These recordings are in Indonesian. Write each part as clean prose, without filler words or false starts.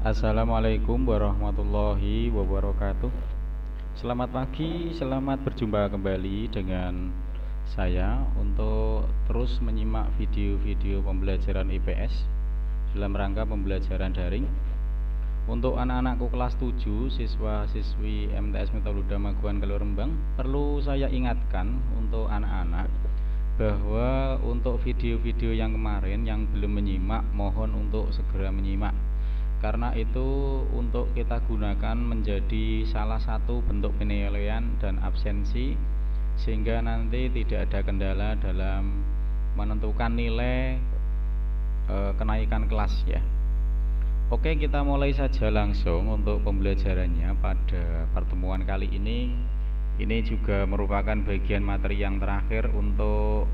Assalamualaikum warahmatullahi wabarakatuh. Selamat pagi, selamat berjumpa kembali dengan saya untuk terus menyimak video-video pembelajaran IPS dalam rangka pembelajaran daring. Untuk anak-anakku kelas 7, siswa-siswi MTS Metaluda Maguan Kalau Rembang, perlu saya ingatkan untuk anak-anak bahwa untuk video-video yang kemarin yang belum menyimak, mohon untuk segera menyimak. Karena itu untuk kita gunakan menjadi salah satu bentuk penilaian dan absensi, sehingga nanti tidak ada kendala dalam menentukan nilai kenaikan kelas ya. Oke, kita mulai saja langsung untuk pembelajarannya pada pertemuan kali ini. Ini juga merupakan bagian materi yang terakhir untuk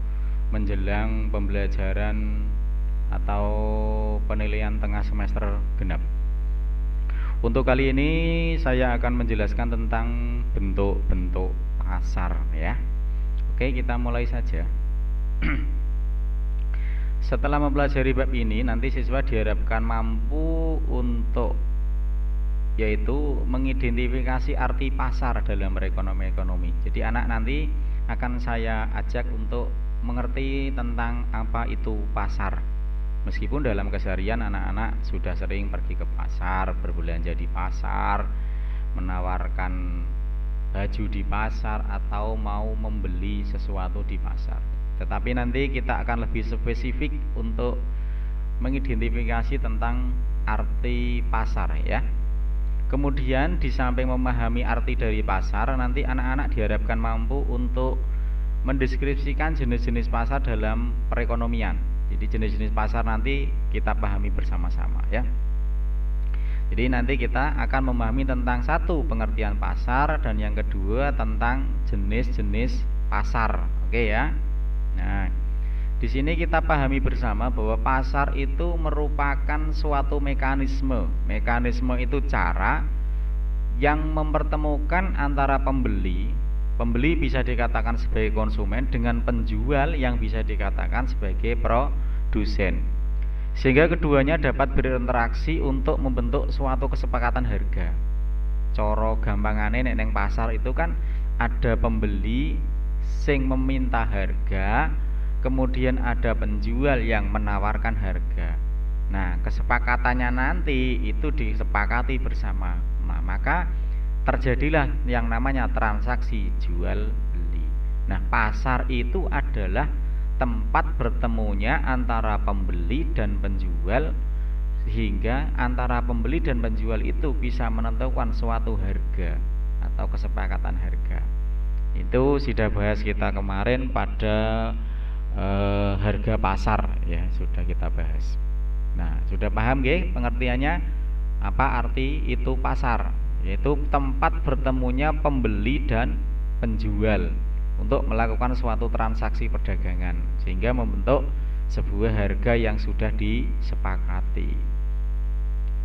menjelang pembelajaran atau penilaian tengah semester genap. Untuk kali ini saya akan menjelaskan tentang bentuk-bentuk pasar ya. Oke, kita mulai saja. Setelah mempelajari bab ini, nanti siswa diharapkan mampu untuk yaitu mengidentifikasi arti pasar dalam ekonomi. Jadi anak nanti akan saya ajak untuk mengerti tentang apa itu pasar. Meskipun dalam keseharian anak-anak sudah sering pergi ke pasar, berbelanja di pasar, menawarkan baju di pasar, atau mau membeli sesuatu di pasar. Tetapi nanti kita akan lebih spesifik untuk mengidentifikasi tentang arti pasar ya. Kemudian di samping memahami arti dari pasar, nanti anak-anak diharapkan mampu untuk mendeskripsikan jenis-jenis pasar dalam perekonomian. Jadi jenis-jenis pasar nanti kita pahami bersama-sama ya. Jadi nanti kita akan memahami tentang satu, pengertian pasar, dan yang kedua tentang jenis-jenis pasar. Oke ya. Nah, di sini kita pahami bersama bahwa pasar itu merupakan suatu mekanisme. Mekanisme itu cara yang mempertemukan antara pembeli bisa dikatakan sebagai konsumen dengan penjual yang bisa dikatakan sebagai produsen, sehingga keduanya dapat berinteraksi untuk membentuk suatu kesepakatan harga. Coro gampangane nek neng pasar itu kan ada pembeli sing meminta harga, kemudian ada penjual yang menawarkan harga. Nah, kesepakatannya nanti itu disepakati bersama. Nah, maka terjadilah yang namanya transaksi jual beli. Nah, pasar itu adalah tempat bertemunya antara pembeli dan penjual, sehingga antara pembeli dan penjual itu bisa menentukan suatu harga atau kesepakatan harga. Itu sudah bahas kita kemarin pada harga pasar ya, sudah kita bahas. Nah, sudah paham nggih pengertiannya apa arti itu pasar? Yaitu tempat bertemunya pembeli dan penjual untuk melakukan suatu transaksi perdagangan sehingga membentuk sebuah harga yang sudah disepakati.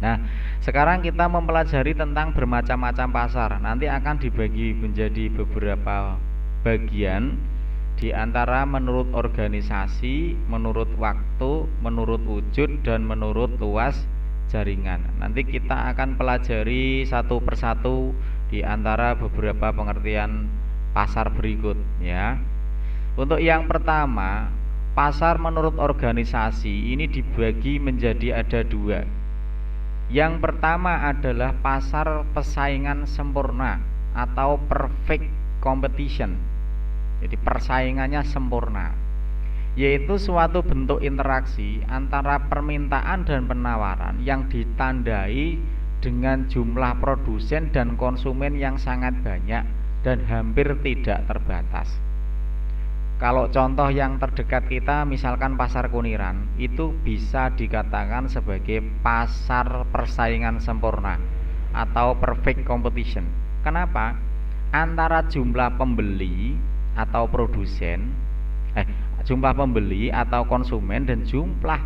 Nah, sekarang kita mempelajari tentang bermacam-macam pasar. Nanti akan dibagi menjadi beberapa bagian, di antara menurut organisasi, menurut waktu, menurut wujud, dan menurut luas jaringan. Nanti kita akan pelajari satu persatu di antara beberapa pengertian pasar berikut ya. Untuk yang pertama, pasar menurut organisasi ini dibagi menjadi ada dua. Yang pertama adalah pasar persaingan sempurna atau perfect competition. Jadi persaingannya sempurna, yaitu suatu bentuk interaksi antara permintaan dan penawaran yang ditandai dengan jumlah produsen dan konsumen yang sangat banyak dan hampir tidak terbatas. Kalau contoh yang terdekat kita, misalkan pasar Kuniran, itu bisa dikatakan sebagai pasar persaingan sempurna atau perfect competition. Kenapa? Antara jumlah pembeli atau produsen jumlah pembeli atau konsumen dan jumlah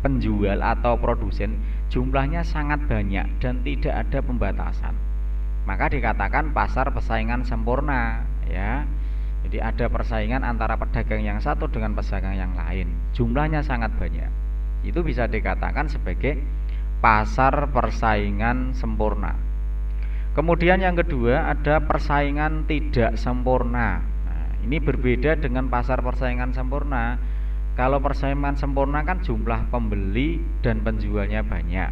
penjual atau produsen jumlahnya sangat banyak dan tidak ada pembatasan. Maka dikatakan pasar persaingan sempurna ya. Jadi ada persaingan antara pedagang yang satu dengan pedagang yang lain, jumlahnya sangat banyak. Itu bisa dikatakan sebagai pasar persaingan sempurna. Kemudian yang kedua ada persaingan tidak sempurna. Nah, ini berbeda dengan pasar persaingan sempurna. Kalau persaingan sempurna kan jumlah pembeli dan penjualnya banyak.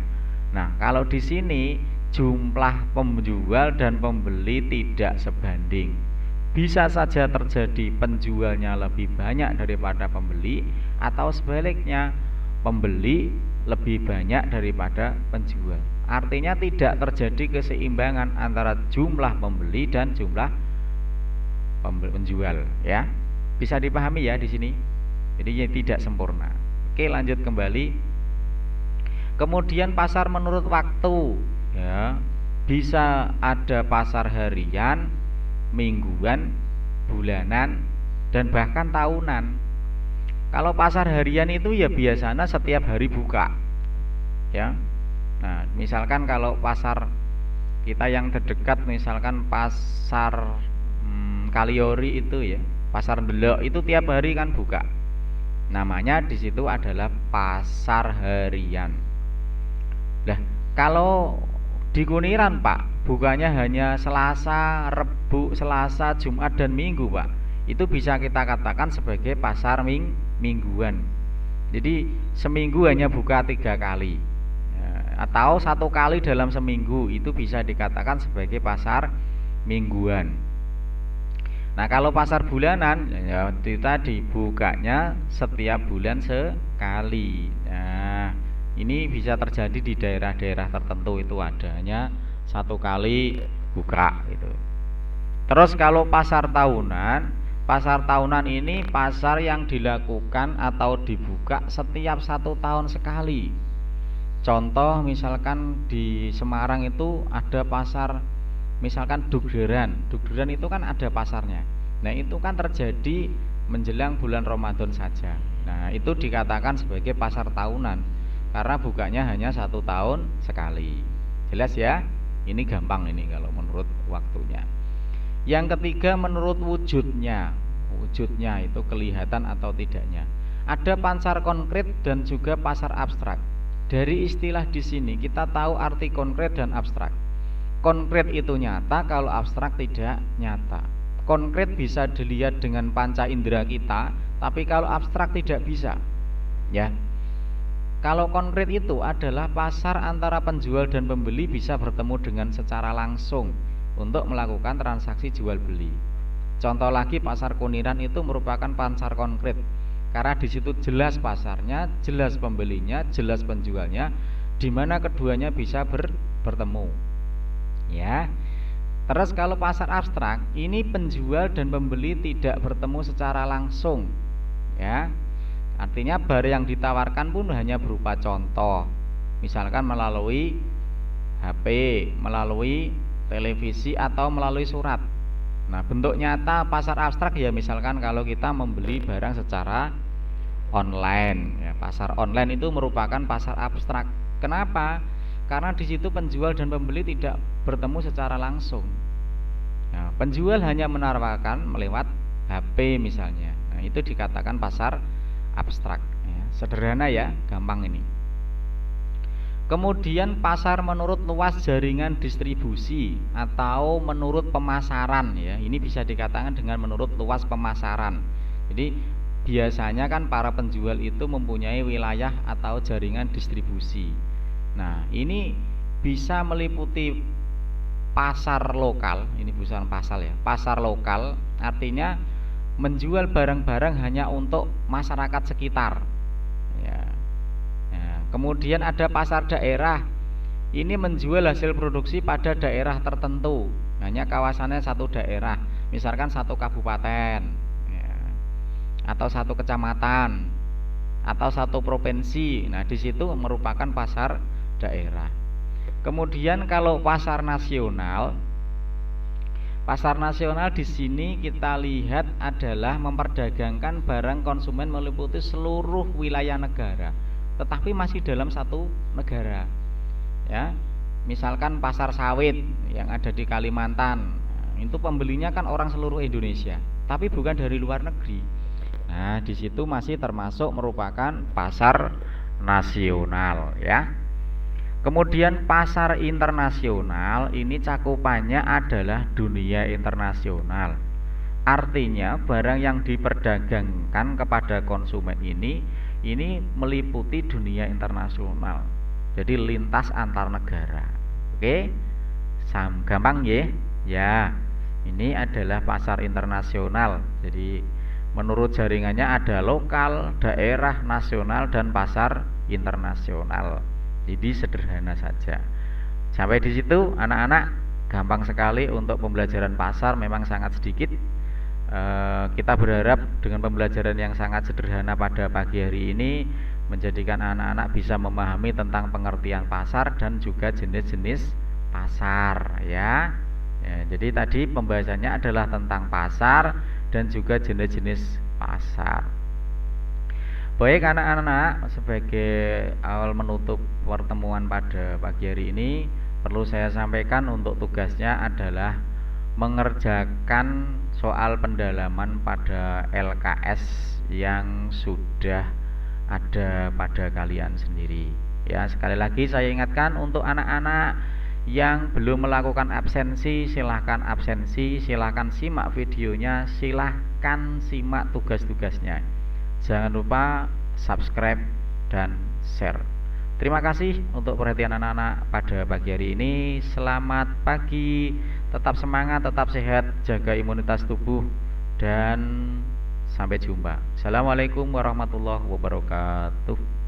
Nah, kalau di sini jumlah penjual dan pembeli tidak sebanding. Bisa saja terjadi penjualnya lebih banyak daripada pembeli, atau sebaliknya pembeli lebih banyak daripada penjual. Artinya tidak terjadi keseimbangan antara jumlah pembeli dan jumlah penjual, ya. Bisa dipahami ya di sini. Jadi tidak sempurna. Oke, lanjut kembali. Kemudian pasar menurut waktu, ya. Bisa ada pasar harian, mingguan, bulanan, dan bahkan tahunan. Kalau pasar harian itu ya biasanya setiap hari buka, ya. Nah, misalkan kalau pasar kita yang terdekat, misalkan pasar Kaliori itu ya, pasar Delok itu tiap hari kan buka. Namanya di situ adalah pasar harian. Nah, kalau di Kuniran Pak, bukanya hanya Selasa, Rebu, Selasa, Jumat dan Minggu Pak. Itu bisa kita katakan sebagai pasar mingguan. Jadi seminggu hanya buka 3 kali. Atau 1 kali dalam seminggu, itu bisa dikatakan sebagai pasar mingguan. Nah, kalau pasar bulanan ya kita dibukanya setiap bulan sekali. Nah, ini bisa terjadi di daerah-daerah tertentu, itu adanya 1 kali buka gitu. Terus kalau pasar tahunan ini pasar yang dilakukan atau dibuka setiap 1 tahun sekali. Contoh misalkan di Semarang itu ada pasar misalkan Dugderan itu kan ada pasarnya. Nah, itu kan terjadi menjelang bulan Ramadan saja. Nah, itu dikatakan sebagai pasar tahunan karena bukanya hanya 1 tahun sekali. Jelas ya? Ini gampang ini kalau menurut waktunya. Yang ketiga menurut wujudnya. Wujudnya itu kelihatan atau tidaknya. Ada pasar konkret dan juga pasar abstrak. Dari istilah di sini kita tahu arti konkret dan abstrak. Konkret itu nyata, kalau abstrak tidak nyata. Konkret bisa dilihat dengan panca indera kita, tapi kalau abstrak tidak bisa. Ya. Kalau konkret itu adalah pasar antara penjual dan pembeli bisa bertemu dengan secara langsung untuk melakukan transaksi jual beli. Contoh lagi pasar Kuniran itu merupakan pasar konkret. Karena di situ jelas pasarnya, jelas pembelinya, jelas penjualnya, di mana keduanya bisa bertemu. Ya. Terus kalau pasar abstrak, ini penjual dan pembeli tidak bertemu secara langsung. Ya. Artinya barang yang ditawarkan pun hanya berupa contoh. Misalkan melalui HP, melalui televisi atau melalui surat. Nah, bentuk nyata pasar abstrak ya misalkan kalau kita membeli barang secara online, ya, pasar online itu merupakan pasar abstrak. Kenapa? Karena di situ penjual dan pembeli tidak bertemu secara langsung. Nah, penjual hanya menawarkan melewat HP misalnya. Nah, itu dikatakan pasar abstrak. Ya, sederhana ya, gampang ini. Kemudian pasar menurut luas jaringan distribusi atau menurut pemasaran ya. Ini bisa dikatakan dengan menurut luas pemasaran. Jadi biasanya kan para penjual itu mempunyai wilayah atau jaringan distribusi. Nah, ini bisa meliputi pasar lokal, ini bukan pasar ya. Pasar lokal artinya menjual barang-barang hanya untuk masyarakat sekitar. Ya. Kemudian ada pasar daerah. Ini menjual hasil produksi pada daerah tertentu, hanya kawasannya satu daerah, misalkan 1 kabupaten, ya, atau 1 kecamatan, atau 1 provinsi. Nah, di situ merupakan pasar daerah. Kemudian kalau pasar nasional di sini kita lihat adalah memperdagangkan barang konsumen meliputi seluruh wilayah negara, tetapi masih dalam satu negara. Ya, misalkan pasar sawit yang ada di Kalimantan, itu pembelinya kan orang seluruh Indonesia, tapi bukan dari luar negeri. Nah, di situ masih termasuk merupakan pasar nasional, ya. Kemudian pasar internasional ini cakupannya adalah dunia internasional. Artinya barang yang diperdagangkan kepada konsumen ini meliputi dunia internasional. Jadi lintas antar negara. Oke? Gampang ya? Ya. Ini adalah pasar internasional. Jadi menurut jaringannya ada lokal, daerah, nasional, dan pasar internasional. Jadi sederhana saja. Sampai di situ anak-anak gampang sekali untuk pembelajaran pasar, memang sangat sedikit. Kita berharap dengan pembelajaran yang sangat sederhana pada pagi hari ini menjadikan anak-anak bisa memahami tentang pengertian pasar dan juga jenis-jenis pasar ya. Jadi tadi pembahasannya adalah tentang pasar dan juga jenis-jenis pasar. Baik anak-anak, sebagai awal menutup pertemuan pada pagi hari ini, perlu saya sampaikan untuk tugasnya adalah mengerjakan soal pendalaman pada LKS yang sudah ada pada kalian sendiri. Ya, sekali lagi saya ingatkan untuk anak-anak yang belum melakukan absensi, silahkan absensi, silahkan simak videonya, silahkan simak tugas-tugasnya. Jangan lupa subscribe dan share. Terima kasih untuk perhatian anak-anak pada pagi hari ini. Selamat pagi, tetap semangat, tetap sehat, jaga imunitas tubuh, dan sampai jumpa. Assalamualaikum warahmatullahi wabarakatuh.